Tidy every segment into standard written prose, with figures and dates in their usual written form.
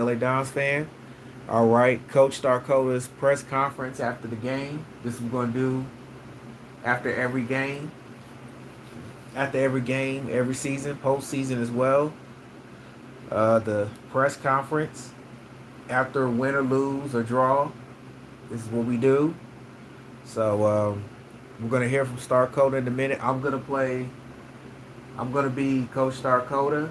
LA Dons fan. All right, Coach Starcoda's press conference after the game. This is what we're going to do after every game. After every game, every season, postseason as well. The press conference after win or lose or draw. This is what we do. So we're going to hear from Starcoda in a minute. I'm going to be Coach Starcoda.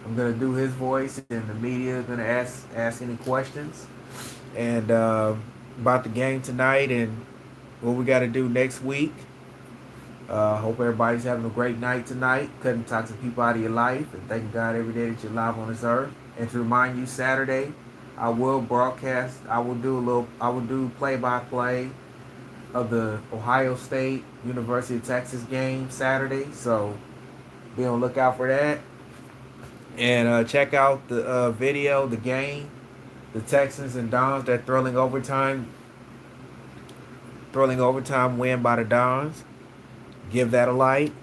I'm going to do his voice, and the media is going to ask any questions. And about the game tonight and what we got to do next week. Hope everybody's having a great night tonight. Cutting toxic people out of your life, and thanking God every day that you're alive on this earth. And to remind you, Saturday, I will broadcast. I will do play-by-play of the Ohio State University of Texas game Saturday. So be on the lookout for that. And check out the video, the game, the Texans and Dons, that thrilling overtime win by the Dons. Give that a like.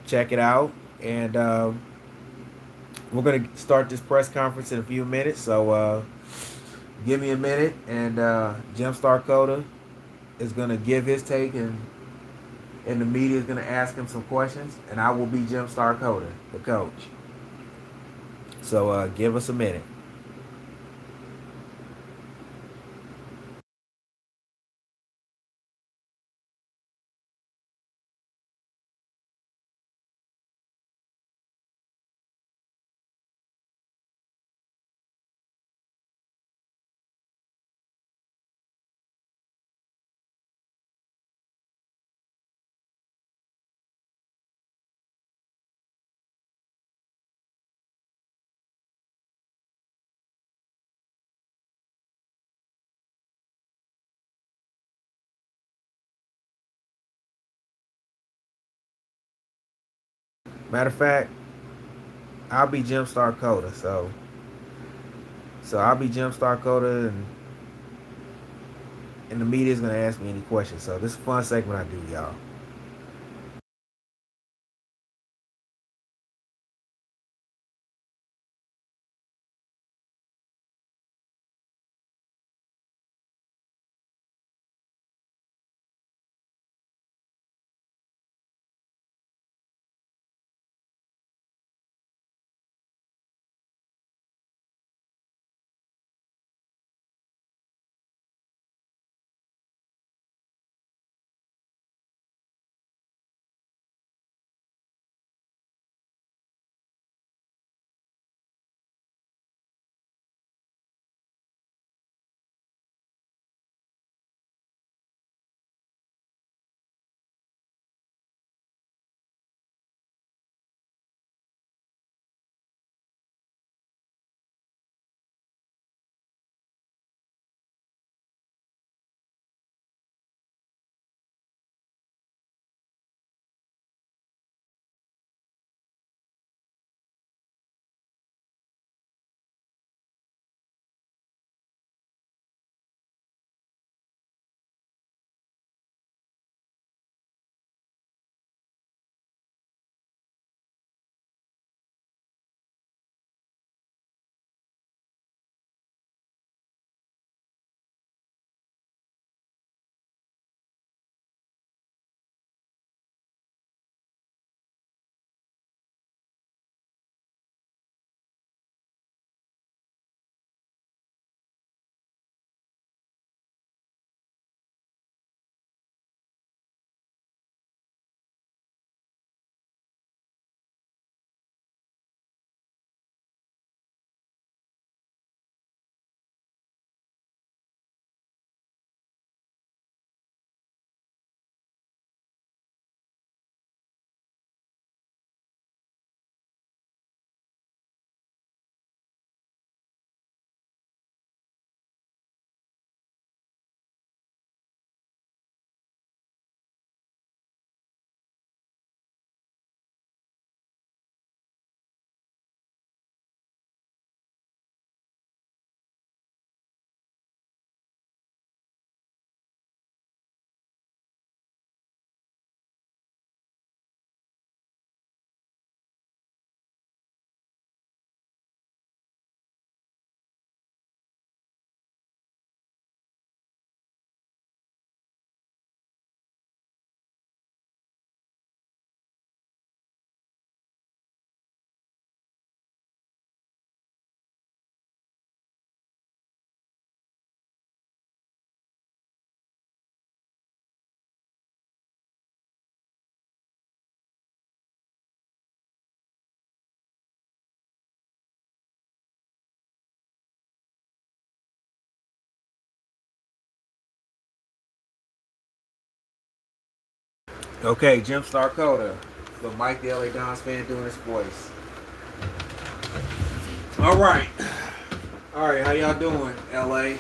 Check it out. And we're going to start this press conference in a few minutes. So give me a minute. And Jim Starcoda is going to give his take, and the media is going to ask him some questions. And I will be Jim Starcoda, the coach. So give us a minute. Matter of fact, I'll be Jim Starcoda. So I'll be Jim Starcoda, and the media is going to ask me any questions. So this is a fun segment I do, y'all. Okay, Jim Starkota. So Mike the LA Dons fan doing his voice. All right. All right, how y'all doing, LA?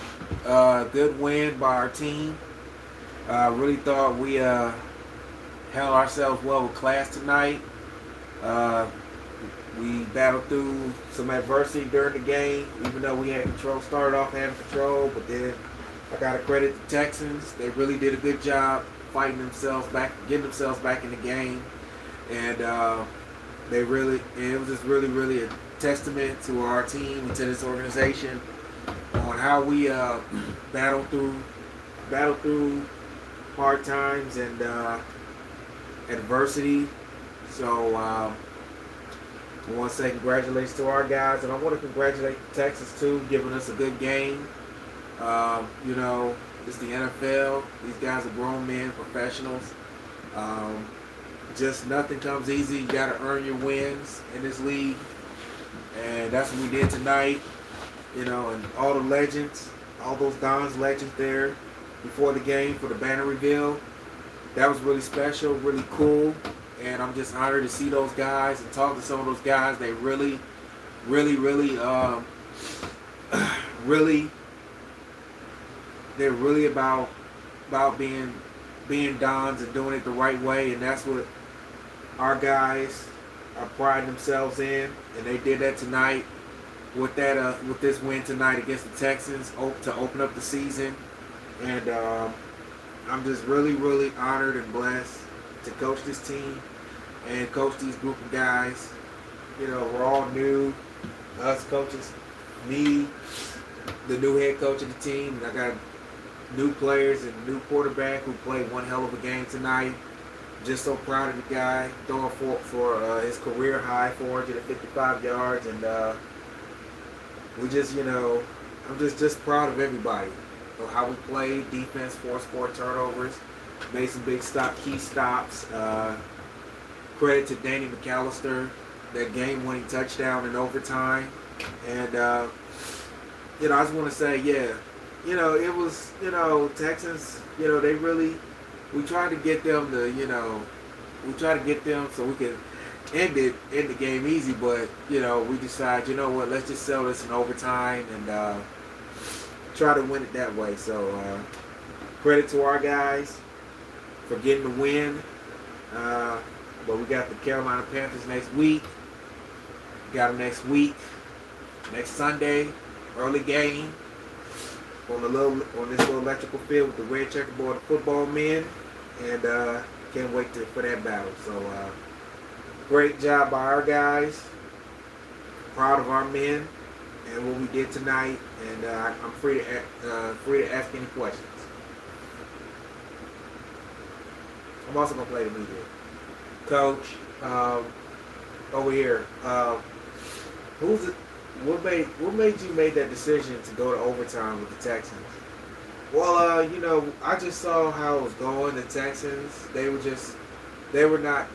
Good win by our team. Really thought we held ourselves well with class tonight. Uh, we battled through some adversity during the game, even though we had control. Started off having control, but then I got to credit the Texans. They really did a good job fighting themselves back, getting themselves back in the game, and it was just really a testament to our team and to this organization on how we battle through hard times and adversity. So I want to say congratulations to our guys, and I want to congratulate Texas too, giving us a good game. You know, it's the NFL. These guys are grown men, professionals. Just nothing comes easy. You got to earn your wins in this league, and that's what we did tonight. You know, and all the legends, all those Dons legends there before the game for the banner reveal. That was really special, really cool, and I'm just honored to see those guys and talk to some of those guys. They really, really, they're really about being Dons and doing it the right way, and that's what our guys are priding themselves in, and they did that tonight with this win tonight against the Texans to open up the season. And I'm just really honored and blessed to coach this team and coach these group of guys. You know, we're all new, us coaches, me, the new head coach of the team, and I got new players and new quarterback who played one hell of a game tonight. Just so proud of the guy, throwing for his career high 455 yards, and we just, you know, I'm just proud of everybody. Of how we played, defense, forced 4 turnovers, made some big key stops. Credit to Danny McAllister, that game-winning touchdown in overtime, and you know, I just want to say, yeah, you know, it was, you know, Texans, you know, we tried to get them to, you know, so we could end the game easy, but, you know, we decided, you know what, let's just sell this in overtime and try to win it that way. So credit to our guys for getting the win. But we got the Carolina Panthers next week. Got them next Sunday, early game on this little electrical field with the red checkerboard football men, and can't wait for that battle. So great job by our guys. Proud of our men and what we did tonight, and I'm free to ask any questions. I'm also gonna play the media. Coach, over here, what made you make that decision to go to overtime with the Texans? Well, you know, I just saw how it was going. The Texans, they were just trying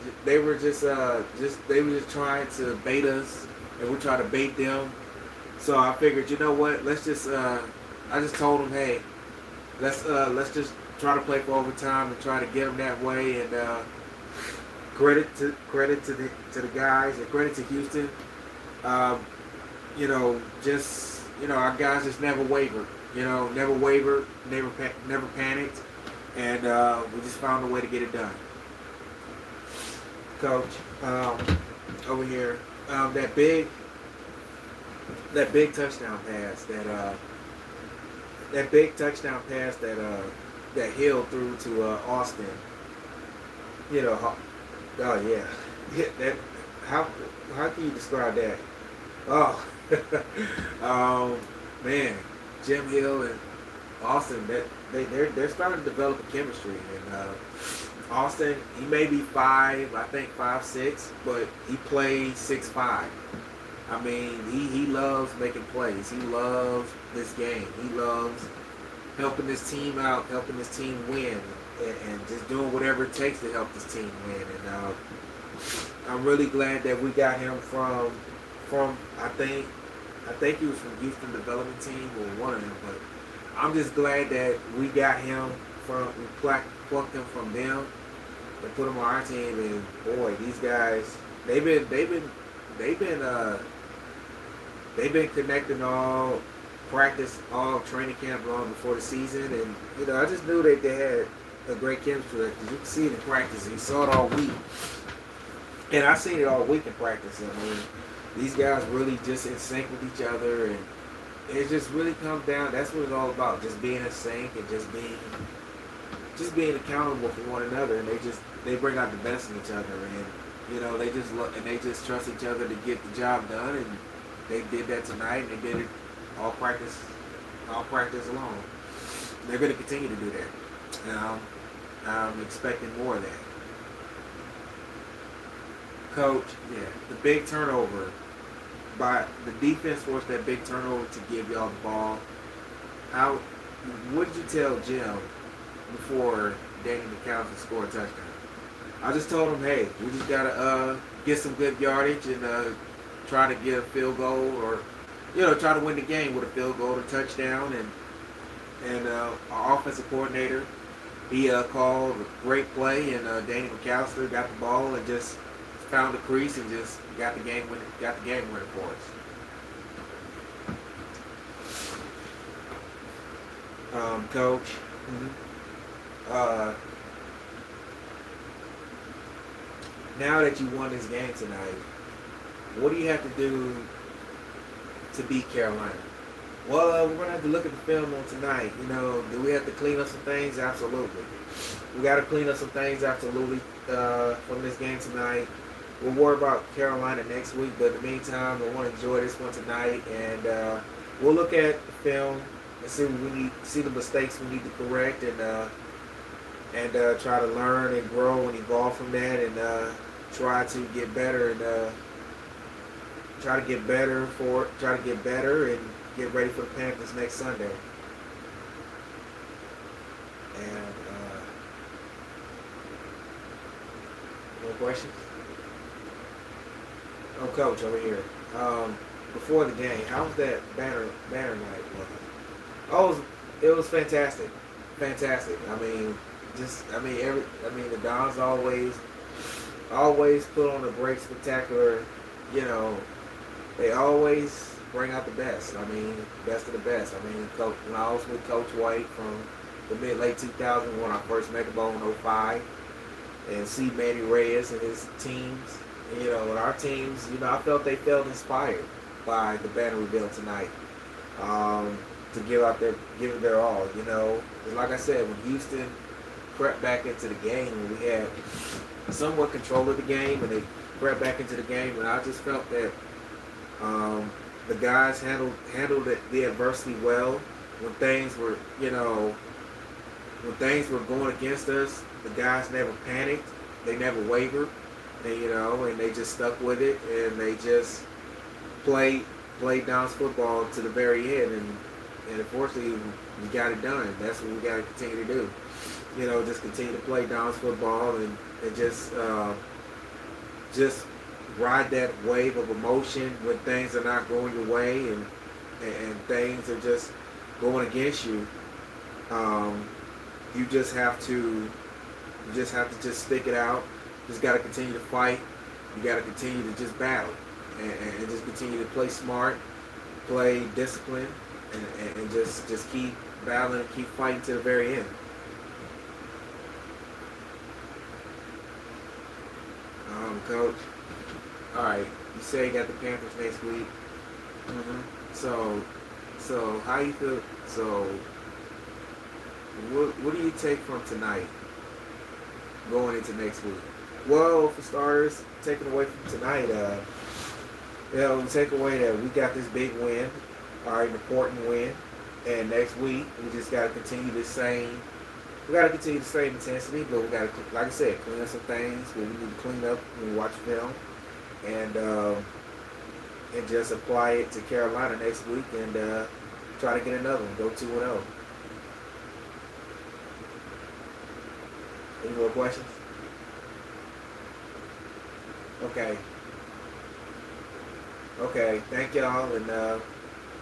to bait us, and we tried to bait them. So I figured, you know what? Let's just. I just told them, hey, let's just try to play for overtime and try to get them that way. And credit to the guys, and credit to Houston. You know, just, you know, our guys just never wavered. You know, never panicked, and we just found a way to get it done. Coach, over here, that big touchdown pass that Hill threw to Austin. You know, oh yeah, that how can you describe that? Oh, man, Jim Hill and Austin, they're starting to develop a chemistry, and Austin, he may be 5'6", but he plays 6'5". I mean, he loves making plays. He loves this game. He loves helping this team out, helping this team win, and just doing whatever it takes to help this team win. And I'm really glad that we got him from I think he was from Houston Development Team, or one of them, but I'm just glad that we got him we plucked him from them. and put them on our team. And boy, these guys, they've been they've been they've been connecting all practice, all training camp long before the season, and I just knew that they had a great chemistry. Because you can see it in practice. You saw it all week, and I seen it all week in practice. I mean, these guys really just in sync with each other, and it just really comes down. That's what it's all about. Just being in sync and just being accountable for one another, and they bring out the best in each other, and they just look and they just trust each other to get the job done, and they did that tonight, and they did it all practice along. They're going to continue to do that, and I'm expecting more of that. Coach, yeah, the big turnover. By the defense forced that big turnover to give y'all the ball. What did you tell Jim before Danny McAllister scored a touchdown? I just told him, hey, we just gotta get some good yardage and try to get a field goal, or try to win the game with a field goal or touchdown. And our offensive coordinator, he called a great play, and Danny McAllister got the ball and just found the crease and just got the game winner for us. Coach. Now that you won this game tonight, what do you have to do to beat Carolina? Well, we're gonna have to look at the film on tonight. Do we have to clean up some things? Absolutely. We got to clean up some things, absolutely, from this game tonight. We'll worry about Carolina next week, but in the meantime, we want to enjoy this one tonight, and we'll look at the film and see the mistakes we need to correct, and try to learn and grow and evolve from that, and try to get better, and try to get better and get ready for the Panthers next Sunday. And no questions? Oh, Coach, over here. Before the game, how was that banner night? It was fantastic, fantastic. The Dons always put on a great spectacular. They always bring out the best. Best of the best. Coach, when I was with Coach White from the late 2000s, when I first made the bowl in 05, and see Manny Reyes and his teams. And our teams, I felt they felt inspired by the banner reveal tonight, to give it their all. Because like I said, when Houston crept back into the game, and we had somewhat control of the game, and they crept back into the game, and I just felt that the guys handled the adversity well. When things were going against us, the guys never panicked, they never wavered. And they just stuck with it, and they just played Downs football to the very end, and unfortunately we got it done. That's what we got to continue to do. Just continue to play Downs football, and just ride that wave of emotion when things are not going your way, and things are just going against you. You just have to just stick it out. Just got to continue to fight. You got to continue to just battle, and just continue to play smart, play discipline, and just keep battling and keep fighting to the very end. Coach. All right, you say you got the Panthers next week. So how you feel? So what do you take from tonight going into next week? Well, for starters, taking away from tonight, we take away that we got this big win, all right, important win, and next week we just got to continue the same. We got to continue the same intensity, but we got to, like I said, clean up some things we need to clean up when we watch film, and just apply it to Carolina next week, and try to get another one, go 2-0. Any more questions? Okay. Thank y'all, and y'all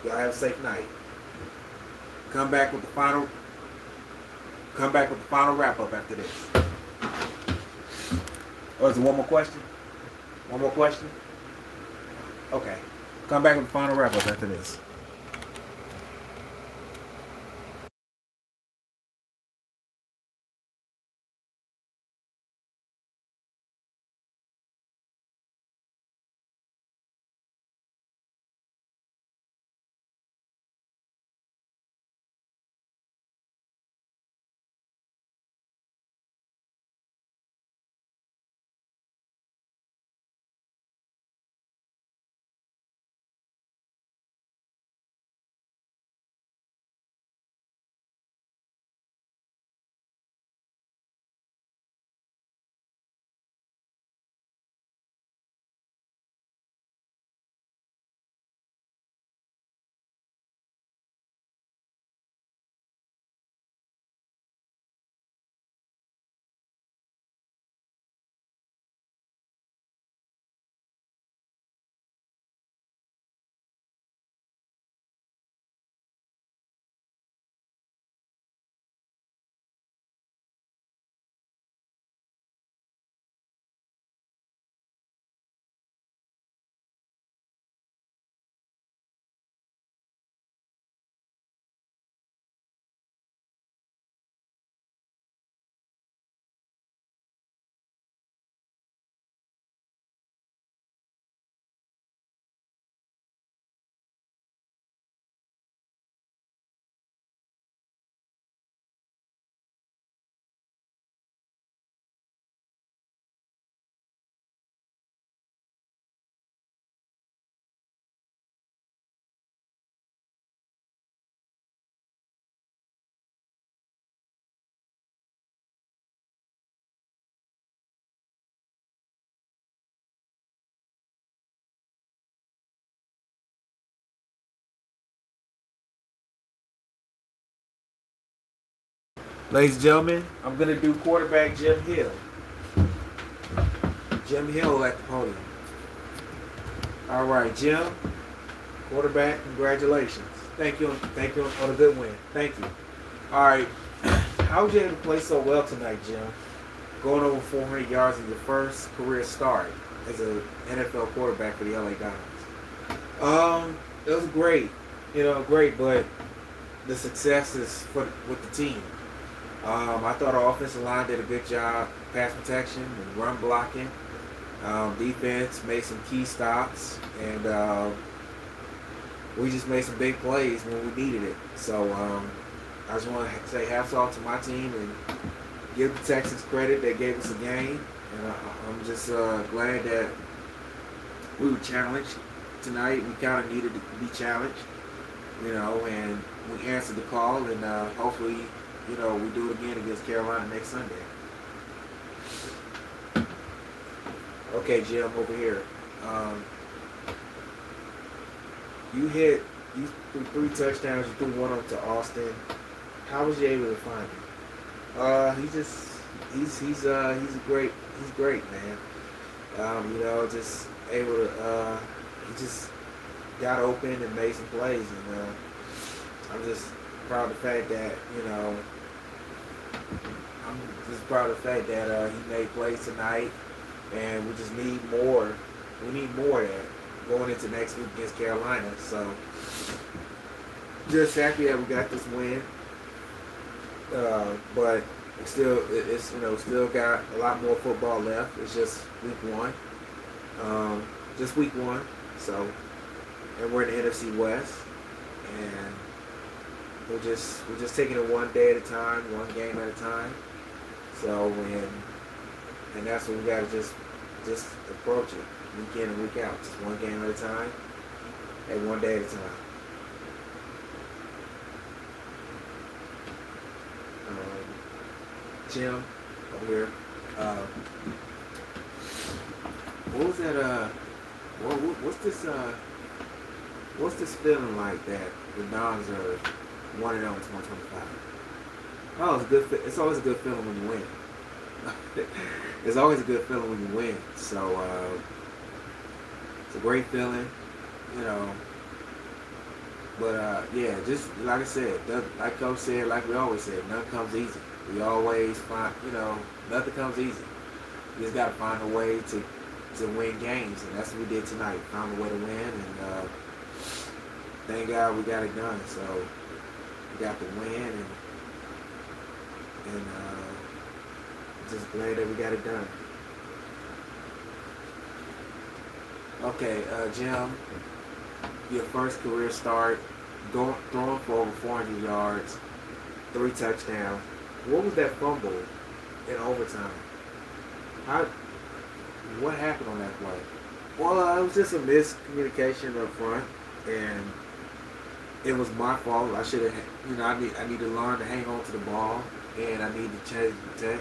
have a safe night. Come back with the final wrap up after this. Or is there one more question? One more question? Okay. Come back with the final wrap up after this. Ladies and gentlemen, I'm going to do quarterback Jim Hill. Jim Hill at the podium. All right, Jim, quarterback, congratulations. Thank you. Thank you on a good win. Thank you. All right. How was you able to play so well tonight, Jim? Going over 400 yards in your first career start as an NFL quarterback for the LA Dons. It was great. Great, but the success is with the team. I thought our offensive line did a good job, pass protection and run blocking. Defense made some key stops, and we just made some big plays when we needed it. So I just want to say hats off to my team and give the Texans credit. They gave us a game, and I'm just glad that we were challenged tonight. We kind of needed to be challenged, and we answered the call, and hopefully, we do it again against Carolina next Sunday. Okay, Jim, over here. You threw 3 touchdowns. You threw one up to Austin. How was you able to find him? He's great, man. Just able to. He just got open and made some plays, and I'm just proud of the fact that I'm just proud of the fact that he made plays tonight, and we just need more. We need more of that going into next week against Carolina. So just happy that we got this win, but it's still got a lot more football left. It's just week one, So, and we're in the NFC West, and we're just taking it one day at a time, one game at a time. So and that's what we got to just approach it week in and week out, just one game at a time, and one day at a time. Jim, over here. What was that? What's this feeling like that the Dons are 1-0 in 2025? Oh, it's good. It's always a good feeling when you win. It's always a good feeling when you win. So it's a great feeling, But yeah, just like I said, like Coach said, like we always said, nothing comes easy. We always find, nothing comes easy. You just got to find a way to win games, and that's what we did tonight. Found a way to win, and thank God we got it done. So we got the win, and just glad that we got it done. Okay, Jim, your first career start, throwing for over 400 yards, 3 touchdowns. What was that fumble in overtime? How? What happened on that play? Well, it was just a miscommunication up front, and it was my fault. I should have, I need to learn to hang on to the ball, and I need to change the tech.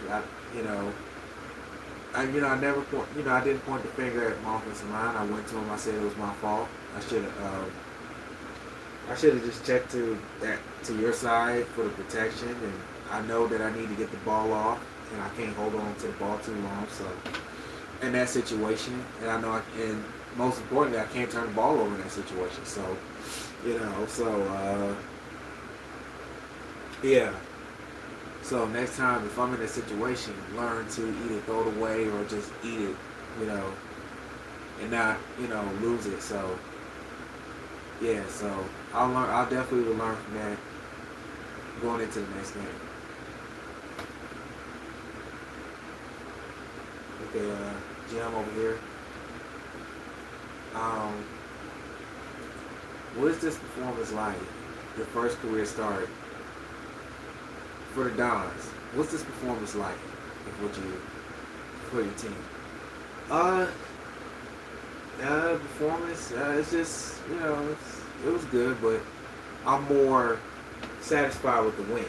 I never point, I didn't point the finger at my offensive line. I went to him. I said it was my fault. I should have just checked to your side for the protection, and I know that I need to get the ball off, and I can't hold on to the ball too long. So, in that situation, and and most importantly, I can't turn the ball over in that situation. So, yeah. So next time, if I'm in a situation, learn to either throw it away or just eat it, you know, and not, lose it. So yeah, so I'll learn. I'll definitely will learn from that going into the next game. Okay, Jim over here. Um, what is this performance like? Your first career start for the Dons. What's this performance like? For your team? Uh, Performance. It's just it was good, but I'm more satisfied with the win.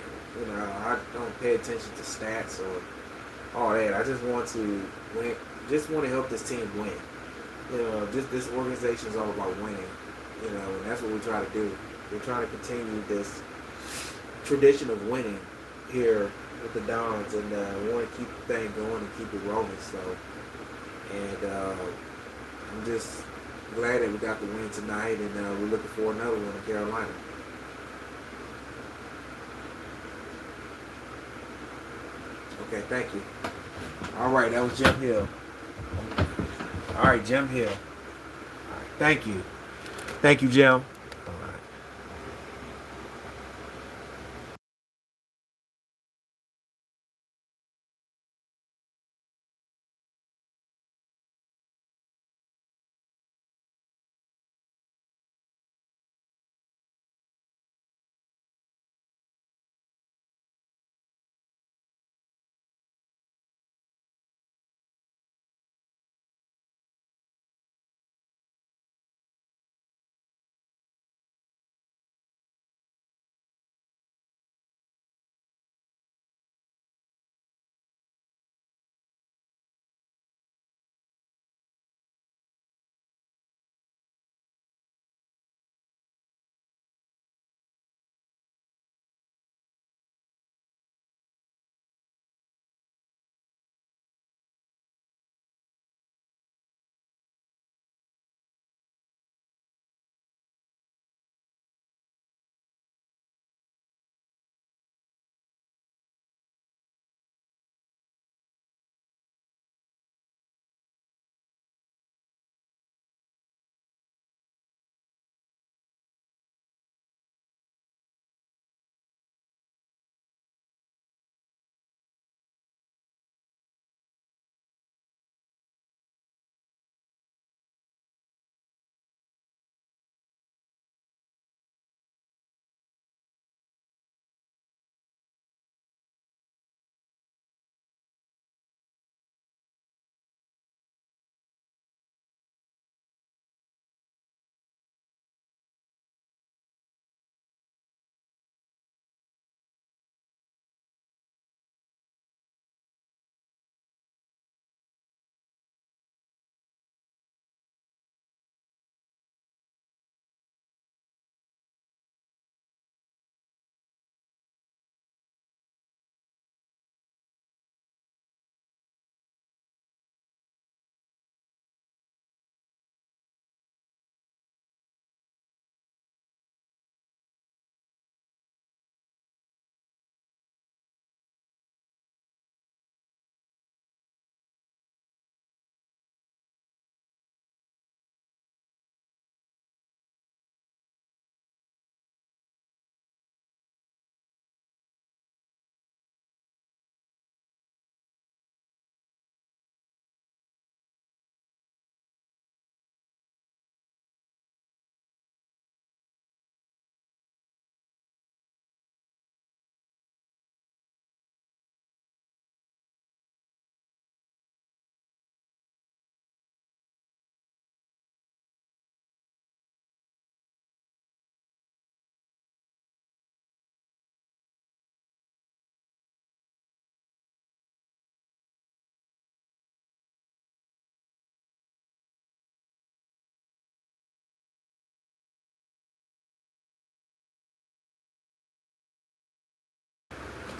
I don't pay attention to stats or all that. I just want to win. Just want to help this team win. This organization is all about winning. And that's what we try to do. We're trying to continue this tradition of winning here with the Dons, and we want to keep the thing going and keep it rolling. So, and I'm just glad that we got the win tonight, and we're looking for another one in Carolina. Okay, thank you. All right, that was Jim Hill. All right, Jim Hill. All right, thank you, Jim. All right.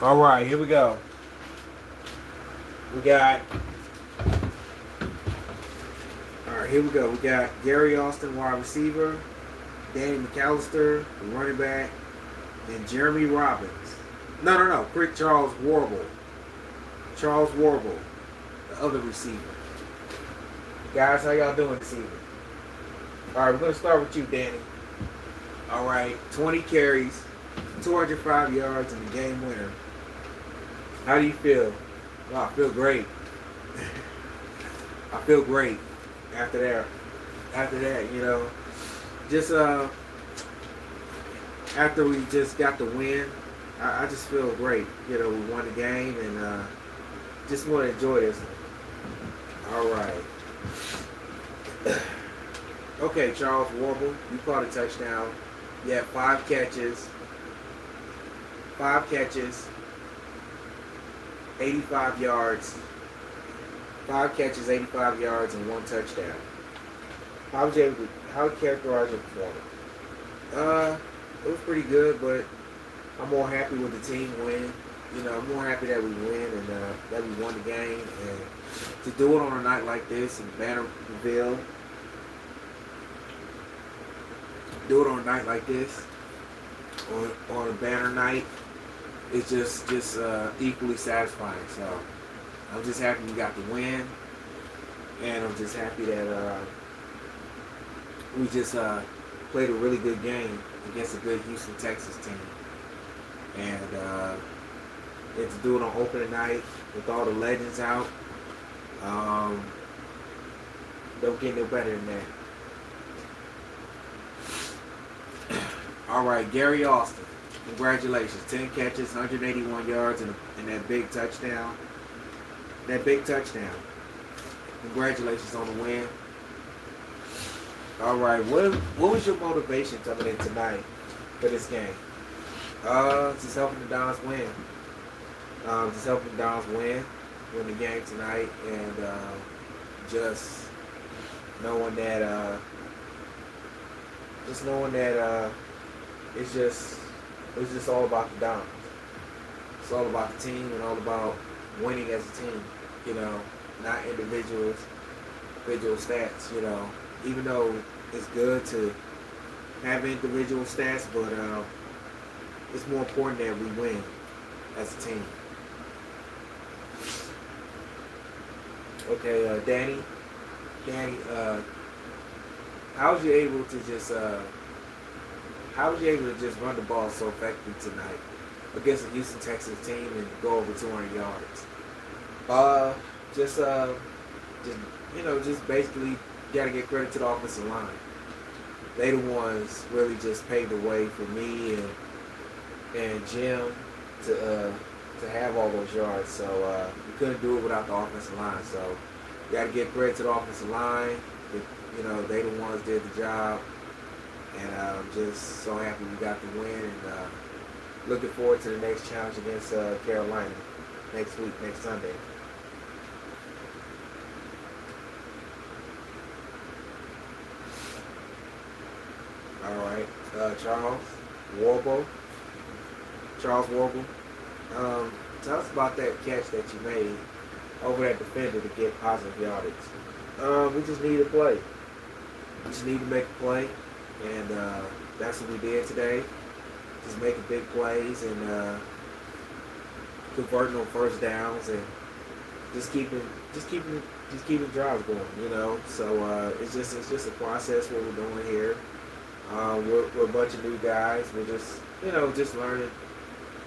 All right, here we go. We got. All right, here we go. We got Gary Austin, wide receiver, Danny McAllister, the running back, and Jeremy Robbins. No. Quick Charles Warble. Charles Warble, the other receiver. Guys, how y'all doing this evening? All right, we're going to start with you, Danny. All right, 20 carries, 205 yards, and a game winner. How do you feel? Oh, I feel great. I feel great after that. After that, just after we just got the win, I just feel great. We won the game and just want to enjoy this. All right. Okay, Charles Warble, you caught a touchdown. You had 5 catches. 85 yards. 5 catches, 85 yards, and 1 touchdown. How would you characterize your performance? It was pretty good, but I'm more happy with the team win. I'm more happy that we win and that we won the game. And to do it on a night like this in Bannerville, do it on a night like this, on a banner night, it's just equally satisfying. So I'm just happy we got the win, and I'm just happy that we just played a really good game against a good Houston, Texas team. And to do it on opening night with all the legends out, don't get no better than that. All right, Gary Austin, congratulations. 10 catches, 181 yards, and that big touchdown. Congratulations on the win. All right, what was your motivation coming in tonight for this game? Just helping the Dons win. Win the game tonight, and just knowing that it's just all about the Dons. It's all about the team and all about winning as a team. Not individual stats. Even though it's good to have individual stats, but it's more important that we win as a team. Okay, Danny, how was you able to just run the ball so effectively tonight against a Houston, Texas team and go over 200 yards? Just basically gotta give credit to the offensive line. They the ones really just paved the way for me and Jim to have all those yards. So we couldn't do it without the offensive line. So you got to give credit to the offensive line. They the ones did the job, and I'm just so happy we got the win. And looking forward to the next challenge against Carolina next week, next Sunday. All right, Charles Warble. Tell us about that catch that you made over that defender to get positive yardage. We just need to play. We just need to make a play, and that's what we did today. Just making big plays and converting on first downs and just keeping drives going. So it's just a process what we're doing here. We're a bunch of new guys. We're just just learning.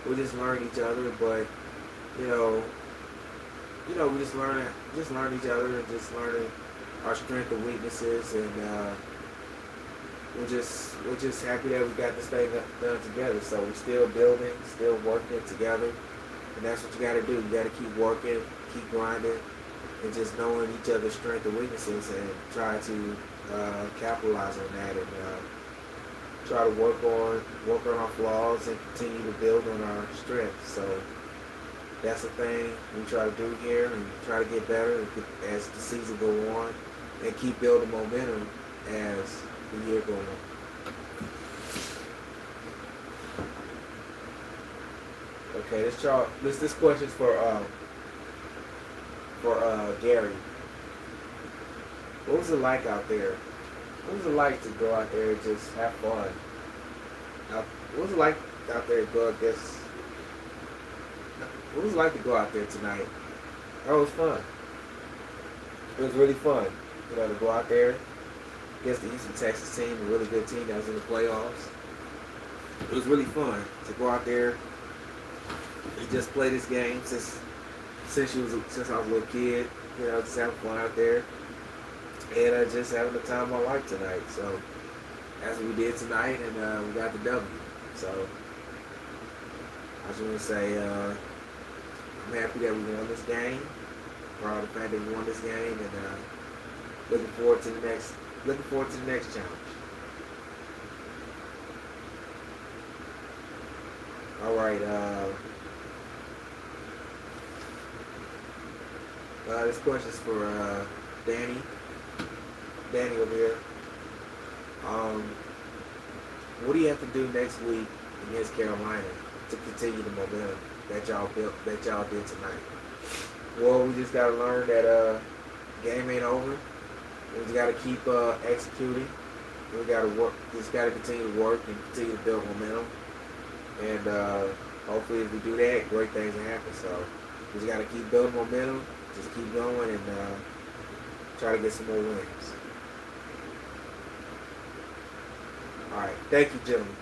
We just learn each other, but we just learn each other and just learning our strengths and weaknesses, and we're just happy that we got this thing done together. So we're still building, still working together, and that's what you got to do. You got to keep working, keep grinding, and just knowing each other's strengths and weaknesses, and try to capitalize on that and try to work on our flaws and continue to build on our strengths. So that's the thing we try to do here, and try to get better as the season go on, and keep building momentum as the year goes on. Okay, this question's for Gary. What was it like out there? What was it like to go out there and just have fun? What was it like out there to go against? What was it like to go out there tonight? That was fun. It was really fun, to go out there against the Houston Texas team, a really good team that was in the playoffs. It was really fun to go out there and just play this game since I was a little kid. Just having fun out there, and just having the time of my life tonight. So that's what we did tonight, and we got the W. So I just want to say I'm happy that we won this game. Proud of the fact that we won this game, and looking forward to the next challenge. All right. This question's for Danny. Danny over here. What do you have to do next week against Carolina to continue the momentum that y'all did tonight? Well, we just gotta learn that game ain't over. We just gotta keep executing. We gotta work. Just gotta continue to work and continue to build momentum. And hopefully, if we do that, great things will happen. So we just gotta keep building momentum. Just keep going and try to get some more wins. All right, thank you, gentlemen.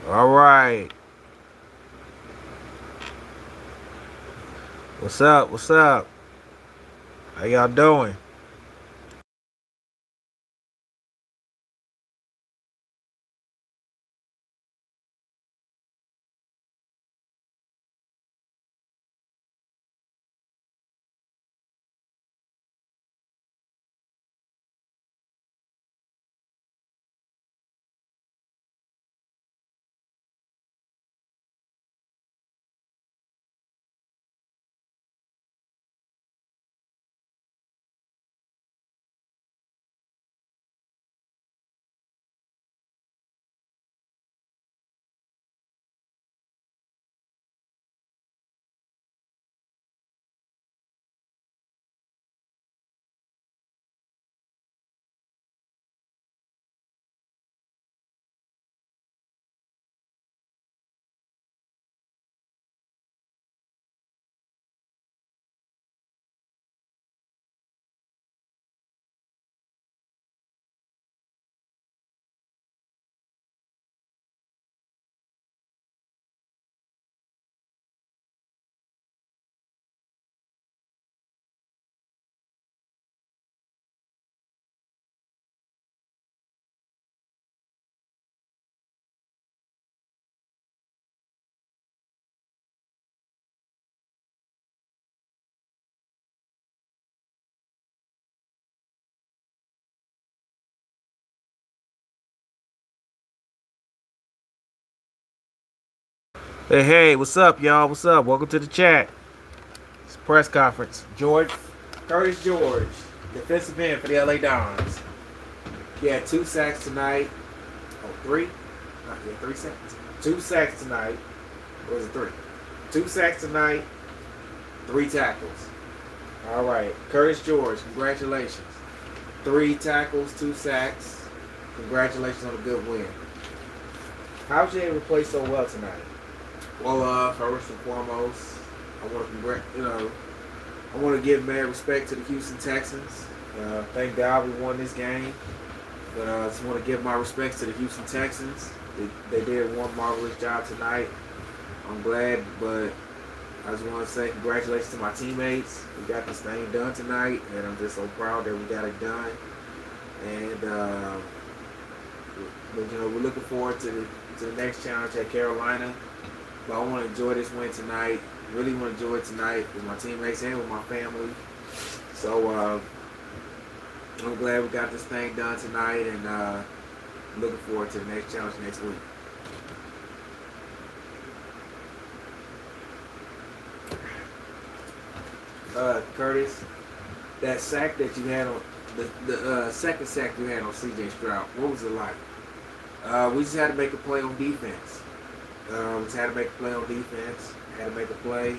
All right. What's up? What's up? How y'all doing? Hey, what's up, y'all? What's up? Welcome to the chat. It's a press conference. Curtis George, defensive end for the LA Dons. He had 2 sacks tonight. Oh, 3? Not yet, 3 sacks. 2 sacks tonight. Or was it 3? 2 sacks tonight, 3 tackles. All right, Curtis George, congratulations. 3 tackles, 2 sacks. Congratulations on a good win. How was you able to play so well tonight? Well, first and foremost, I want to give mad respect to the Houston Texans. Thank God we won this game. But I just want to give my respects to the Houston Texans. They did one marvelous job tonight. I'm glad, but I just want to say congratulations to my teammates. We got this thing done tonight, and I'm just so proud that we got it done. And we're looking forward to the next challenge at Carolina. But I want to enjoy this win tonight. Really want to enjoy it tonight with my teammates and with my family. So I'm glad we got this thing done tonight, and looking forward to the next challenge next week. Curtis, that sack that you had on the second sack you had on C.J. Stroud, what was it like? We just had to make a play on defense. We just had to make a play on defense. Had to make a play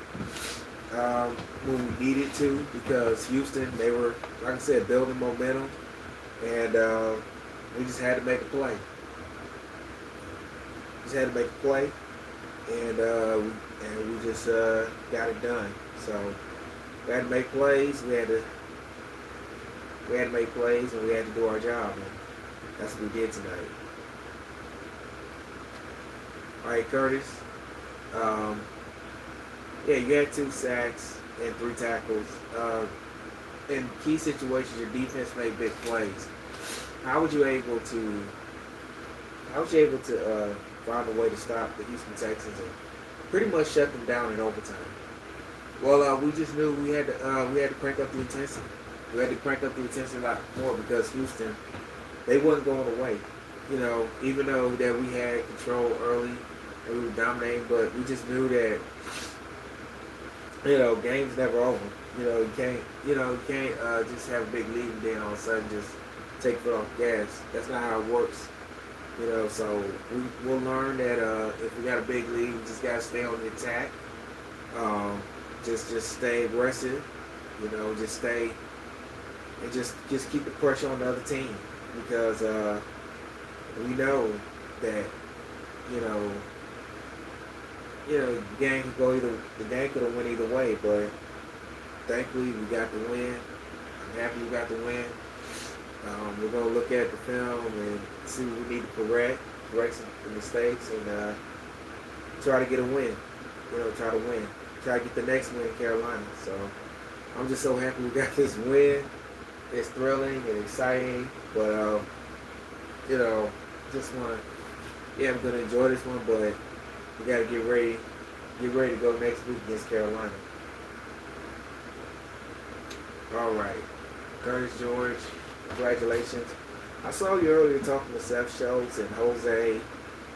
when we needed to because Houston, they were, like I said, building momentum, and we just had to make a play. Just had to make a play, and we just got it done. So we had to make plays. We had to make plays, and we had to do our job, and that's what we did tonight. All right, Curtis. Um, yeah, you had 2 sacks and 3 tackles. In key situations, your defense made big plays. How was you able to? How was you able to find a way to stop the Houston Texans and pretty much shut them down in overtime? Well, we just knew we had to crank up the intensity. We had to crank up the intensity a lot more because Houston, they wasn't going away. Even though that we had control early and we were dominating, but we just knew that game's never over. You can't just have a big lead and then all of a sudden just take foot off gas. That's not how it works. So we'll learn that if we got a big lead, we just gotta stay on the attack. Um, just stay aggressive. Just stay and just keep the pressure on the other team because we know that you know the game could have went either way, but thankfully we got the win. I'm happy we got the win. We're gonna look at the film and see what we need to correct some mistakes, and try to get a win. Try to win. Try to get the next win in Carolina. So I'm just so happy we got this win. It's thrilling and exciting, but you know, just wanna yeah, I'm gonna enjoy this one, but we gotta get ready to go next week against Carolina. All right, Curtis George, congratulations. I saw you earlier talking to Seth Schultz and Jose,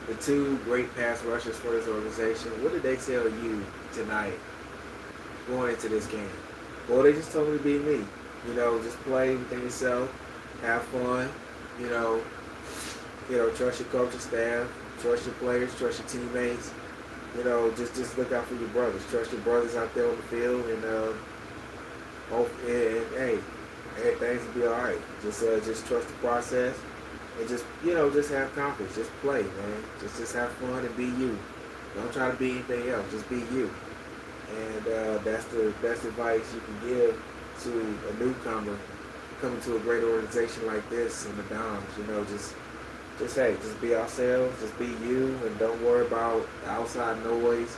the two great pass rushers for this organization. What did they tell you tonight going into this game? Well, they just told me to be me. Just play within yourself, have fun. You know, trust your coaching staff, trust your players, trust your teammates. Just look out for your brothers. Trust your brothers out there on the field, and hey, things will be all right. Just trust the process, and just have confidence. Just play, man. Just have fun and be you. Don't try to be anything else. Just be you. And that's the best advice you can give to a newcomer coming to a great organization like this in the Dons. Just be ourselves, just be you, and don't worry about the outside noise.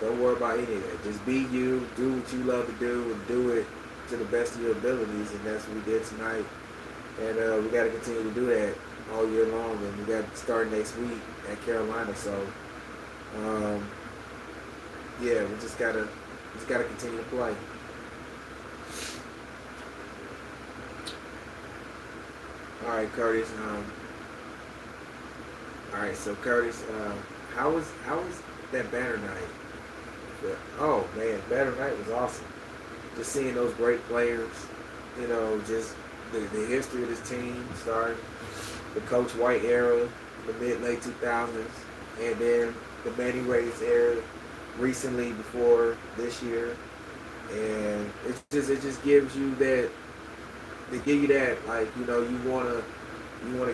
Don't worry about any of that. Just be you, do what you love to do, and do it to the best of your abilities, and that's what we did tonight. And we got to continue to do that all year long, and we got to start next week at Carolina. So, yeah, we just gotta continue to play. All right, Curtis. All right, so Curtis, how was that banner night? Oh man, banner night was awesome. Just seeing those great players, just the history of this team starting the Coach White era, the mid late 2000s, and then the Manny Reyes era recently before this year, and it just gives you that. They give you that, like, you wanna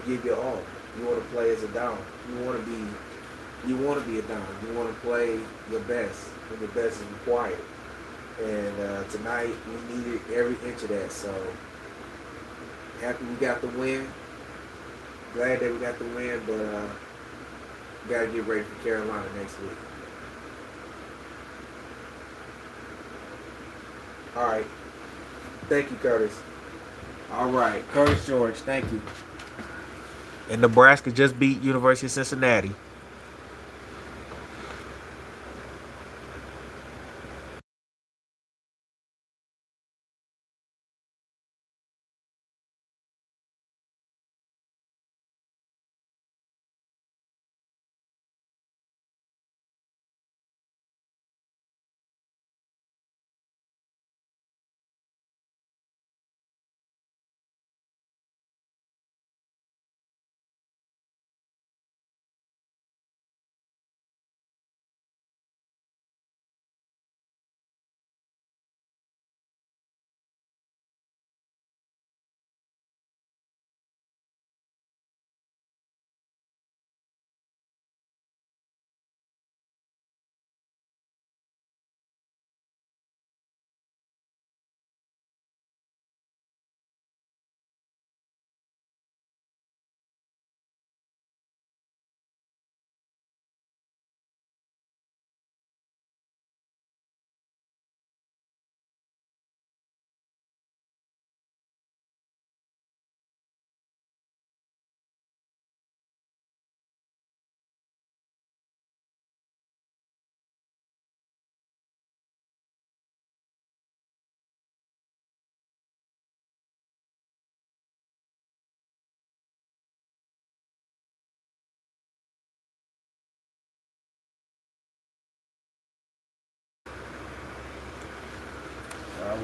give your all. You wanna play as a Don. You wanna be a Don. You wanna play your best when your best is required. And tonight we needed every inch of that. So happy we got the win. Glad that we got the win, but we gotta get ready for Carolina next week. All right. Thank you, Curtis. All right, Curtis George. Thank you. And Nebraska just beat University of Cincinnati.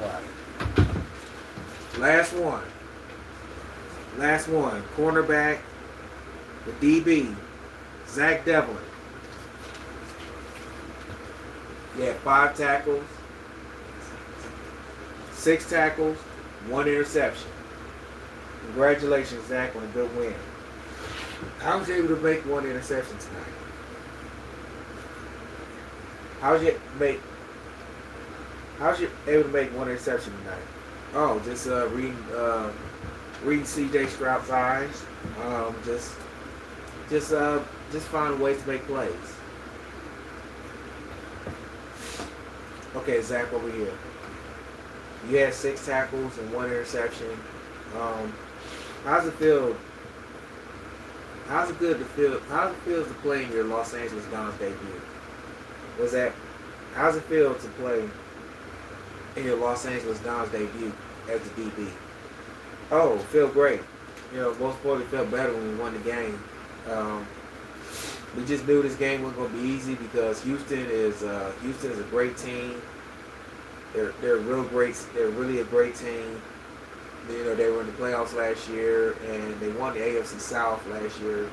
right. Last one. Last one. Cornerback, the DB, Zach Devlin. He had 5 tackles, 6 tackles, 1 interception. Congratulations, Zach, on a good win. How was you able to make 1 interception tonight? How was you able to make 1 interception tonight? Oh, just reading C.J. Stroud's eyes. Just find ways to make plays. Okay, Zach, over here. You had 6 tackles and 1 interception. How's it feel? How's it feel to play in your Los Angeles Dons debut? How's it feel to play in your Los Angeles Dons debut as the DB? Oh, feel great. Most importantly, felt better when we won the game. We just knew this game wasn't going to be easy because Houston is a great team. They're real great. They're really a great team. They were in the playoffs last year and they won the AFC South last year,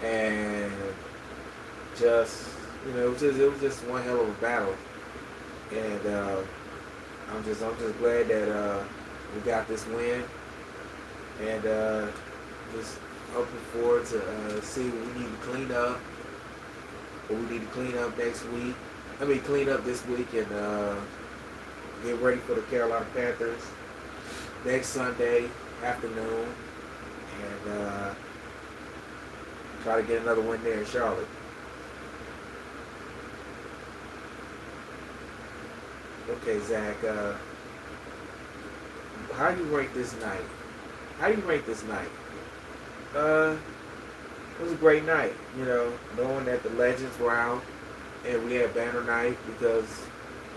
and it was just one hell of a battle. And I'm just glad that we got this win, and just looking forward to see what we need to clean up. What we need to clean up next week. Clean up this week and get ready for the Carolina Panthers next Sunday afternoon, and try to get another win there in Charlotte. Okay, Zach. How do you rate this night? It was a great night. Knowing that the legends were out and we had banner night because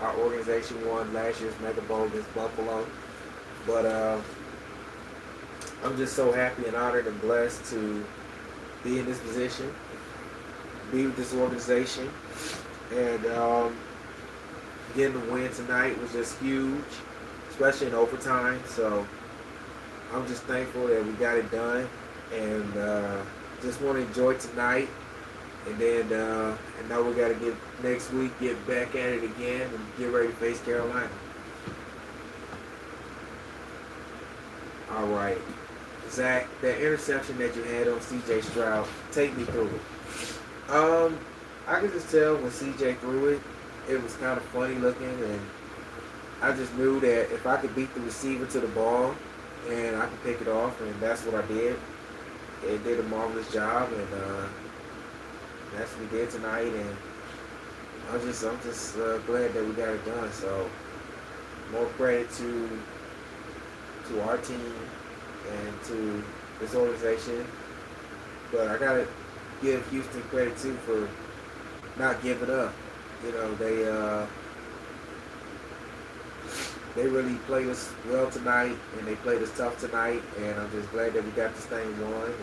our organization won last year's Mega Bowl against Buffalo. But I'm just so happy and honored and blessed to be in this position, be with this organization, and getting the win tonight was just huge, especially in overtime. So I'm just thankful that we got it done, and just want to enjoy tonight. And then and now we got to get next week, get back at it again, and get ready to face Carolina. All right, Zach, that interception that you had on C.J. Stroud, take me through it. I could just tell when C.J. threw it, it was kind of funny looking, and I just knew that if I could beat the receiver to the ball and I could pick it off, and that's what I did. It did a marvelous job, and that's what we did tonight. And I'm just glad that we got it done. So more credit to our team and to this organization. But I gotta give Houston credit too for not giving up. They really played us well tonight, and they played us tough tonight, and I'm just glad that we got this thing won. And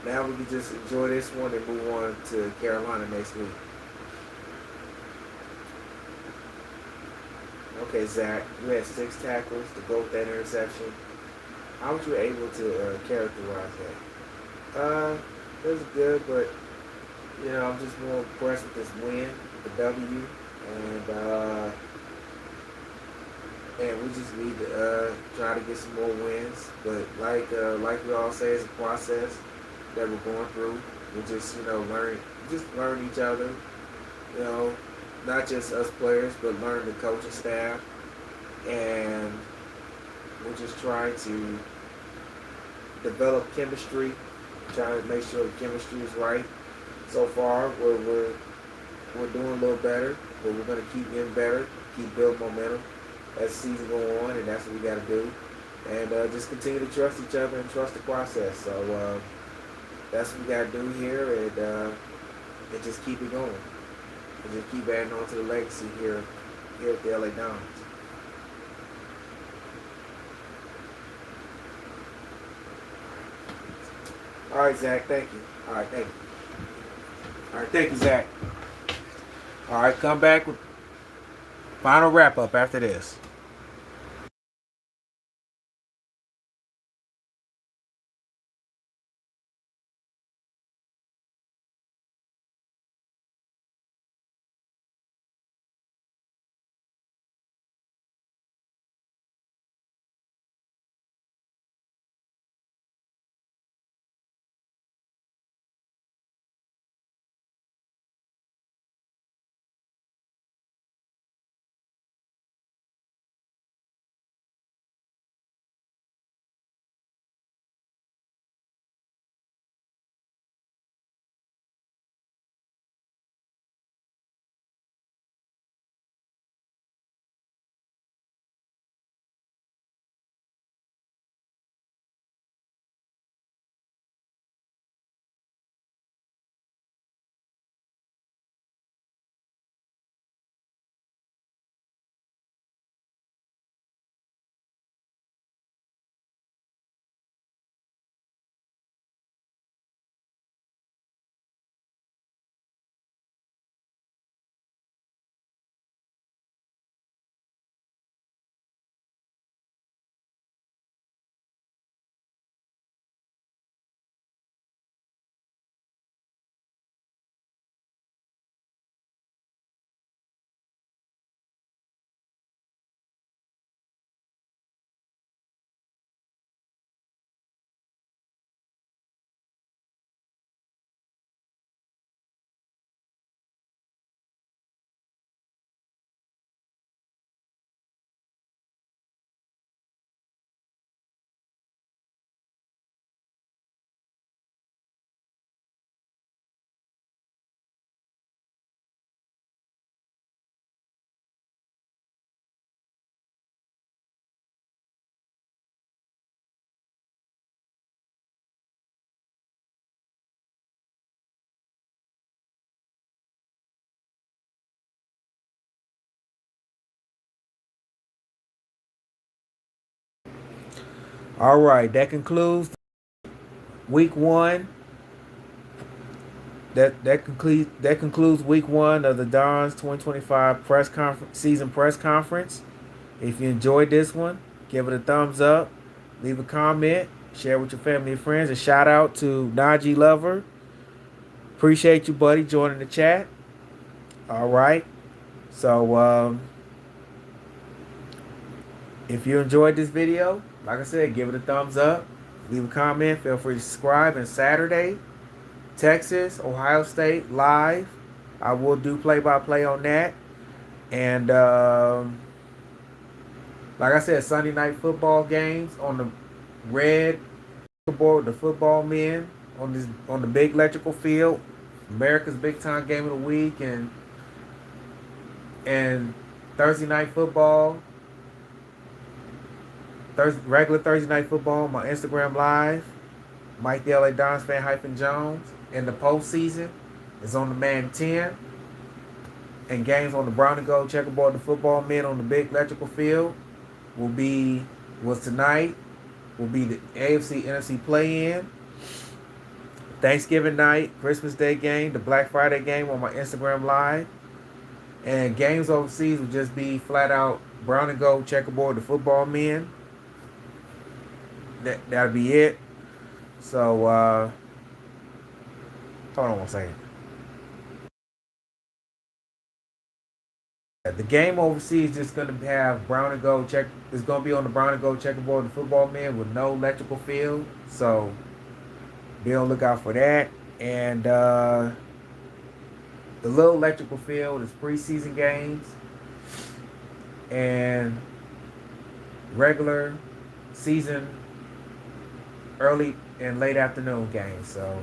now we can just enjoy this one and move on to Carolina next week. Okay, Zach, you had 6 tackles to go with that interception. How was you able to characterize that? It was good, but I'm just more impressed with this win, the W, and we just need to try to get some more wins. But like we all say, it's a process that we're going through. We just learn each other. Not just us players, but learn the coaching staff, and we're just trying to develop chemistry, trying to make sure the chemistry is right. So far, we're doing a little better, but we're going to keep getting better, keep building momentum as the season goes on, and that's what we got to do. And just continue to trust each other and trust the process. So that's what we got to do here, and just keep it going. And just keep adding on to the legacy here at the LA Dons. All right, Zach, thank you. All right, thank you, Zach. All right, come back with final wrap-up after this. All right, that concludes week one. That concludes week one of the Dons 2025 press conference season press conference. If you enjoyed this one, give it a thumbs up, leave a comment, share with your family and friends, and shout out to Najee Lover. Appreciate you, buddy, joining the chat. All right. So if you enjoyed this video, like I said, give it a thumbs up, leave a comment, feel free to subscribe. And Saturday, Texas, Ohio State live. I will do play-by-play on that. And like I said, Sunday night football games on the red board, the football men on the big electrical field. America's big time game of the week, and Thursday night football. Regular Thursday night football on my Instagram live. Mike the LA Dons fan hyphen Jones. In the postseason is on the Man 10. And games on the brown and gold checkerboard, the football men on the big electrical field was tonight. Will be the AFC NFC play-in. Thanksgiving night, Christmas Day game, the Black Friday game on my Instagram live. And games overseas will just be flat out brown and gold checkerboard, the football men. That'll be it. So hold on one second. The game overseas is just going to have brown and gold check. It's going to be on the brown and gold checkerboard, the football men, with no electrical field. So be on the lookout for that. And the little electrical field is preseason games and regular season early and late afternoon games. So,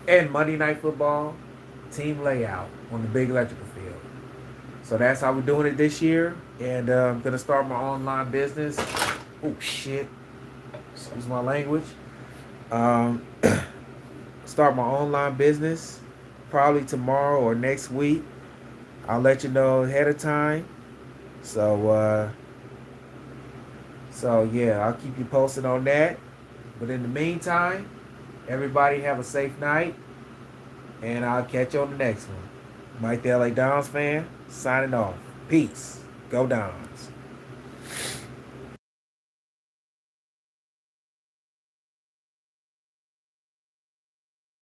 and Monday night football team layout on the big electrical field. So that's how we're doing it this year. And I'm going to start my online business. Oh, shit. Excuse my language. Start my online business probably tomorrow or next week. I'll let you know ahead of time. So yeah, I'll keep you posted on that. But in the meantime, everybody have a safe night. And I'll catch you on the next one. Mike the LA Dons fan, signing off. Peace. Go Dons.